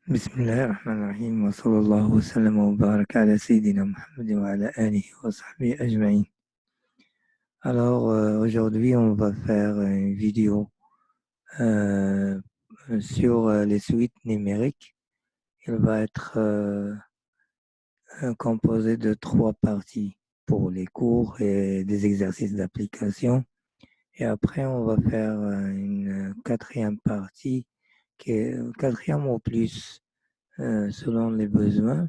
بسم الله الرحمن الرحيم وصلى الله وسلم وبارك على سيدنا محمد وعلى آله وصحبه أجمعين. Alors aujourd'hui on va faire une vidéo euh, sur les suites numériques. Il va être composé de 3 parties pour les cours et des exercices d'application. Et après on va faire une 4e partie qui est 4e ou plus selon les besoins.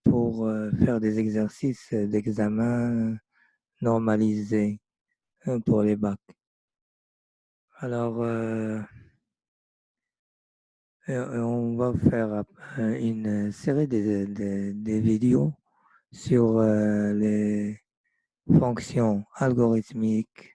Pour faire des exercices d'examen normalisés pour les bacs. Alors, on va faire une série de vidéos sur les fonctions algorithmiques,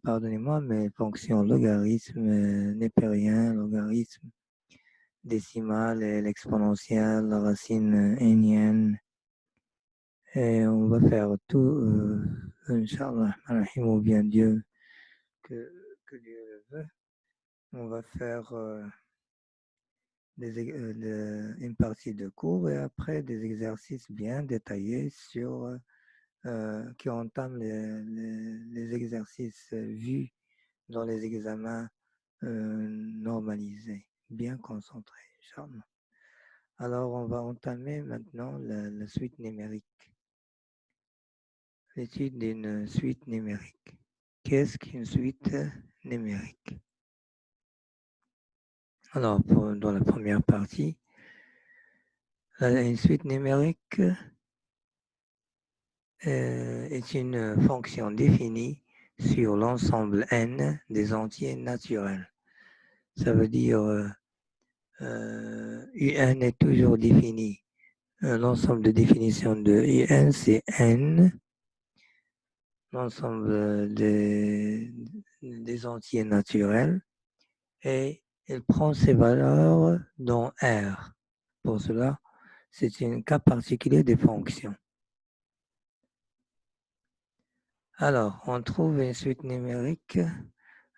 pardonnez-moi, mais fonctions logarithme népérien, logarithme décimal et l'exponentielle, la racine énienne. Et on va faire tout, Inch'Allah, ou bien Dieu, que Dieu le veut. On va faire une partie de cours et après des exercices bien détaillés sur qui entament les exercices vus dans les examens normalisés, bien concentrés, Inch'Allah. Alors, on va entamer maintenant la suite numérique. L'étude d'une suite numérique. Qu'est-ce qu'une suite numérique? Alors, dans la première partie, une suite numérique est une fonction définie sur l'ensemble n des entiers naturels. Ça veut dire UN est toujours défini. L'ensemble de définition de UN, c'est n. L'ensemble des entiers naturels. Et il prend ses valeurs dans R. Pour cela, c'est un cas particulier des fonctions. Alors, on trouve une suite numérique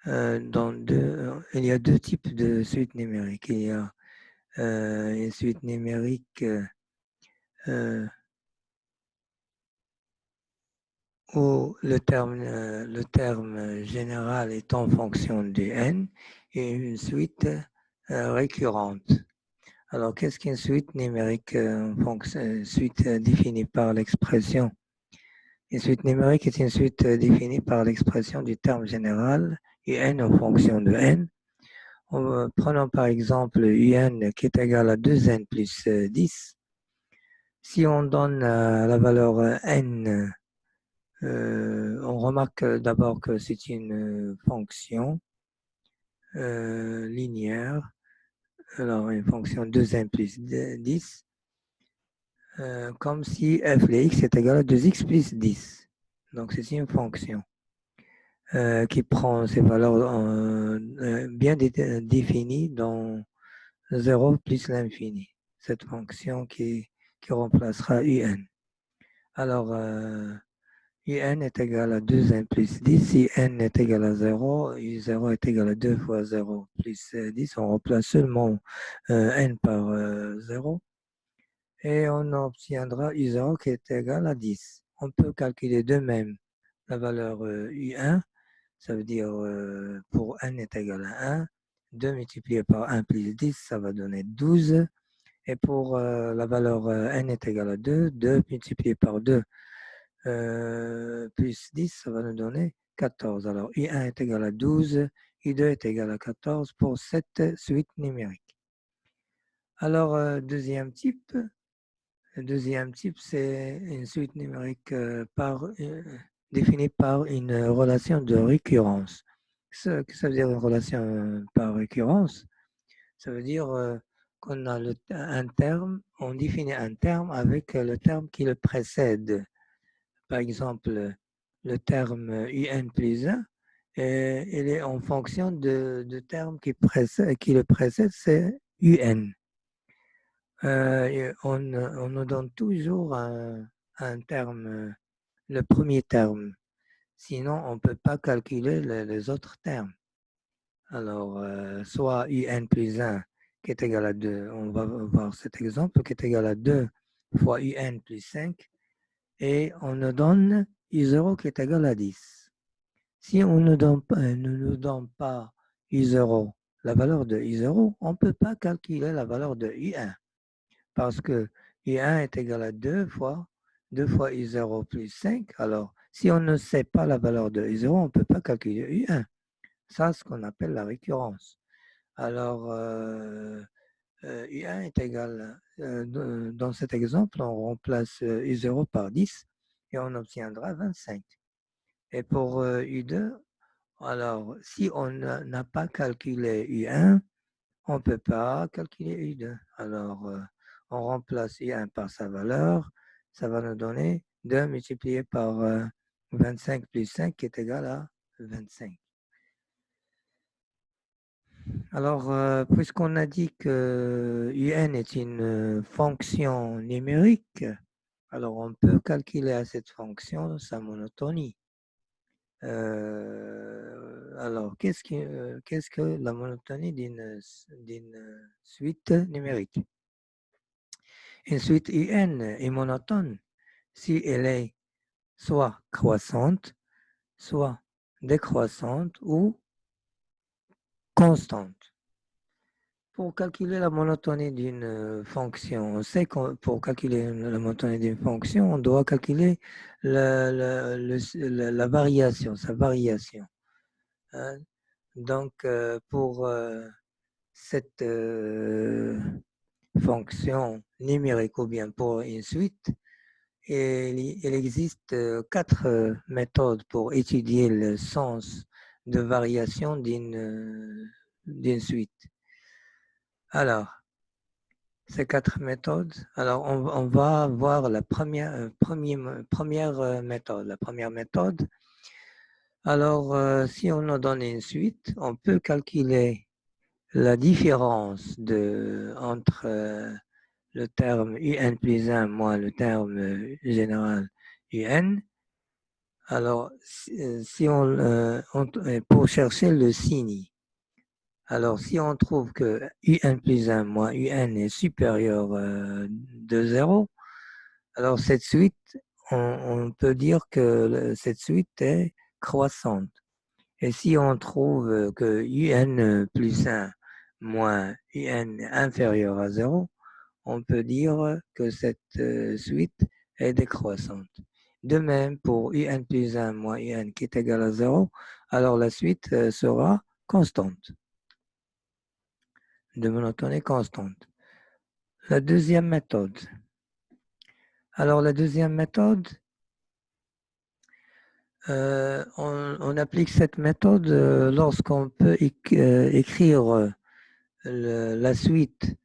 il y a deux types de suites numériques. Il y a une suite numérique où le terme général est en fonction du n et une suite récurrente. Alors, qu'est-ce qu'une suite numérique suite définie par l'expression? Une suite numérique est une suite définie par l'expression du terme général UN en fonction de n. Prenons par exemple UN qui est égal à 2n plus 10. Si on donne la valeur n, on remarque d'abord que c'est une fonction linéaire. Alors, une fonction 2n plus 10. Comme si f de x est égal à 2x plus 10. Donc, c'est une fonction qui prend ses valeurs bien définies dans 0 plus l'infini. Cette fonction qui remplacera un. Alors, un est égal à 2n plus 10. Si n est égal à 0, u0 est égal à 2 fois 0 plus 10. On remplace seulement n par 0. Et on obtiendra u0 qui est égal à 10. On peut calculer de même la valeur u1, ça veut dire pour n est égal à 1, 2 multiplié par 1 plus 10, ça va donner 12. Et pour la valeur n est égal à 2, 2 multiplié par 2 plus 10, ça va nous donner 14. Alors u1 est égal à 12, u2 est égal à 14 pour cette suite numérique. Alors, deuxième type, c'est une suite numérique définie par une relation de récurrence. Ce que ça veut dire une relation par récurrence, ça veut dire qu'on a un terme, on définit un terme avec le terme qui le précède. Par exemple, le terme un plus 1, il est en fonction de terme qui le précède, c'est un. On nous donne toujours un terme, le premier terme. Sinon, on ne peut pas calculer les autres termes. Alors, soit UN plus 1 qui est égal à 2, on va voir cet exemple, qui est égal à 2 fois UN plus 5, et on nous donne U0 qui est égal à 10. Si on ne nous donne pas U0, la valeur de U0, on ne peut pas calculer la valeur de U1, parce que U1 est égal à 2 fois U0 plus 5. Alors, si on ne sait pas la valeur de U0, on ne peut pas calculer U1. Ça, c'est ce qu'on appelle la récurrence. Alors, U1 est égal, dans cet exemple, on remplace U0 par 10 et on obtiendra 25. Et pour U2, alors, si on n'a pas calculé U1, on ne peut pas calculer U2. Alors, on remplace U1 par sa valeur, ça va nous donner 2 multiplié par 25 plus 5 qui est égal à 25. Alors, puisqu'on a dit que UN est une fonction numérique, alors on peut calculer à cette fonction sa monotonie. Alors, qu'est-ce que la monotonie d'une suite numérique? Une suite UN est monotone si elle est soit croissante, soit décroissante ou constante. Pour calculer la monotonie d'une fonction, on sait que pour calculer la monotonie d'une fonction, on doit calculer la variation, sa variation. Hein. Donc, pour cette fonction numérique ou bien pour une suite, il existe 4 méthodes pour étudier le sens de variation d'une suite. Alors, ces 4 méthodes. Alors, on va voir la première méthode. La première méthode. Alors, si on nous donne une suite, on peut calculer la différence entre le terme UN plus 1 moins le terme général UN. Alors, si pour chercher le signe. Alors, si on trouve que UN plus 1 moins UN est supérieur de 0, alors cette suite, on peut dire que cette suite est croissante. Et si on trouve que UN plus 1 moins UN inférieur à 0, on peut dire que cette suite est décroissante. De même, pour UN plus 1 moins UN qui est égal à 0, alors la suite sera constante, de monotonie constante. La deuxième méthode. Alors, la deuxième méthode, on applique cette méthode lorsqu'on peut écrire la suite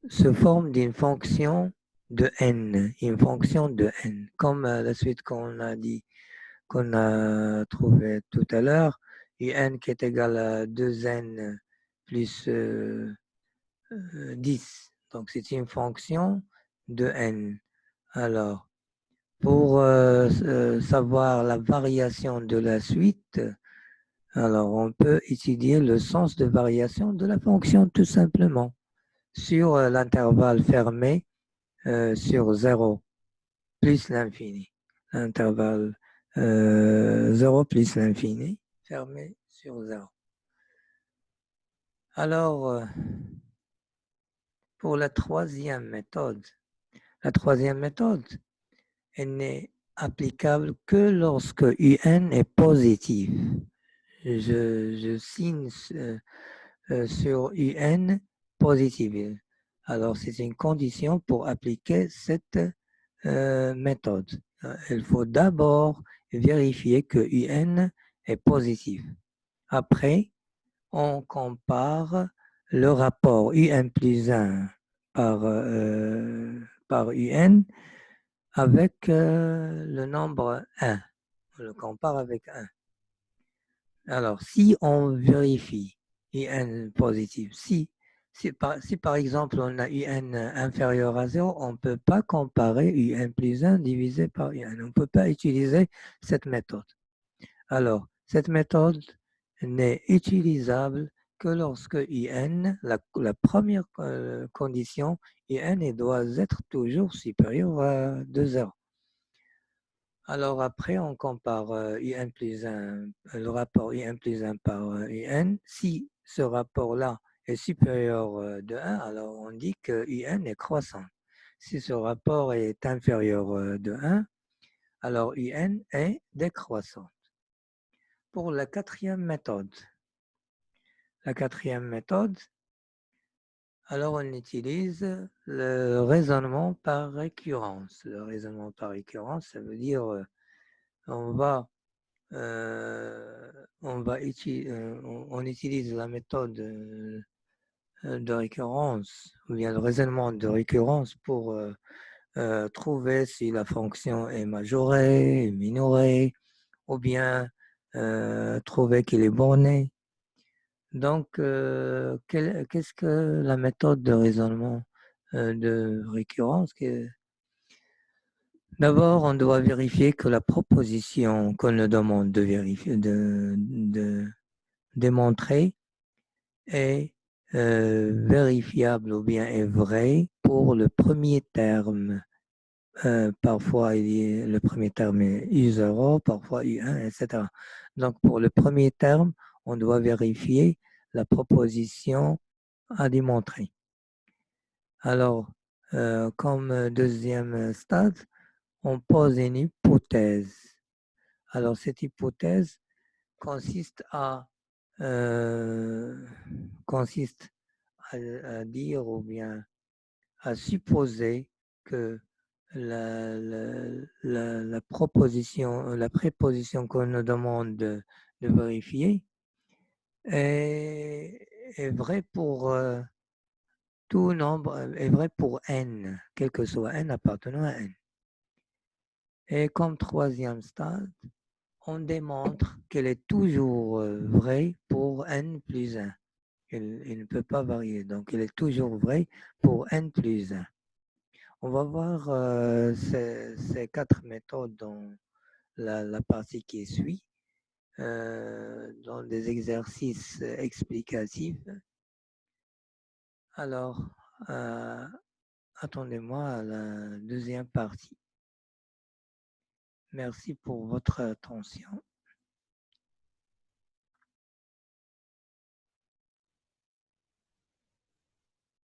sous forme d'une fonction de n, une fonction de n, comme la suite qu'on a trouvée tout à l'heure, un qui est égal à 2n plus 10. Donc, c'est une fonction de n. Alors, pour savoir la variation de la suite, alors on peut étudier le sens de variation de la fonction tout simplement sur l'intervalle fermé sur 0 plus l'infini. L'intervalle 0 plus l'infini fermé sur 0. Alors, pour la troisième méthode, elle n'est applicable que lorsque UN est positif. Je signe sur UN positive. Alors, c'est une condition pour appliquer cette méthode. Il faut d'abord vérifier que UN est positif. Après, on compare le rapport UN plus 1 par UN avec le nombre 1. On le compare avec 1. Alors, si on vérifie UN positif, si par exemple on a UN inférieur à 0, on ne peut pas comparer UN plus 1 divisé par UN. On ne peut pas utiliser cette méthode. Alors, cette méthode n'est utilisable que lorsque IN, la première condition, IN doit être toujours supérieur à 2 heures. Alors après, on compare IN plus 1, le rapport IN plus 1 par IN. Si ce rapport-là est supérieur de 1, alors on dit que IN est croissant. Si ce rapport est inférieur de 1, alors IN est décroissant. Pour la quatrième méthode, alors on utilise le raisonnement par récurrence. Le raisonnement par récurrence, ça veut dire on utilise la méthode de récurrence ou bien le raisonnement de récurrence pour trouver si la fonction est majorée, minorée, ou bien trouver qu'il est borné. Donc, qu'est-ce que la méthode de raisonnement de récurrence? D'abord, on doit vérifier que la proposition qu'on nous demande de vérifier, de démontrer est vérifiable ou bien est vraie pour le premier terme. Parfois, le premier terme est U0, parfois U1, etc. Donc, pour le premier terme, on doit vérifier la proposition à démontrer. Alors, comme deuxième stade, on pose une hypothèse. Alors, cette hypothèse consiste à dire ou bien à supposer que la préposition qu'on nous demande de vérifier est vraie pour tout nombre, est vrai pour n, quel que soit n appartenant à n. Et comme troisième stade, on démontre qu'elle est toujours vraie pour n plus 1. Il ne peut pas varier, donc il est toujours vrai pour n plus 1. On va voir ces 4 méthodes dans la partie qui suit, dans des exercices explicatifs. Alors, attendez-moi à la deuxième partie. Merci pour votre attention.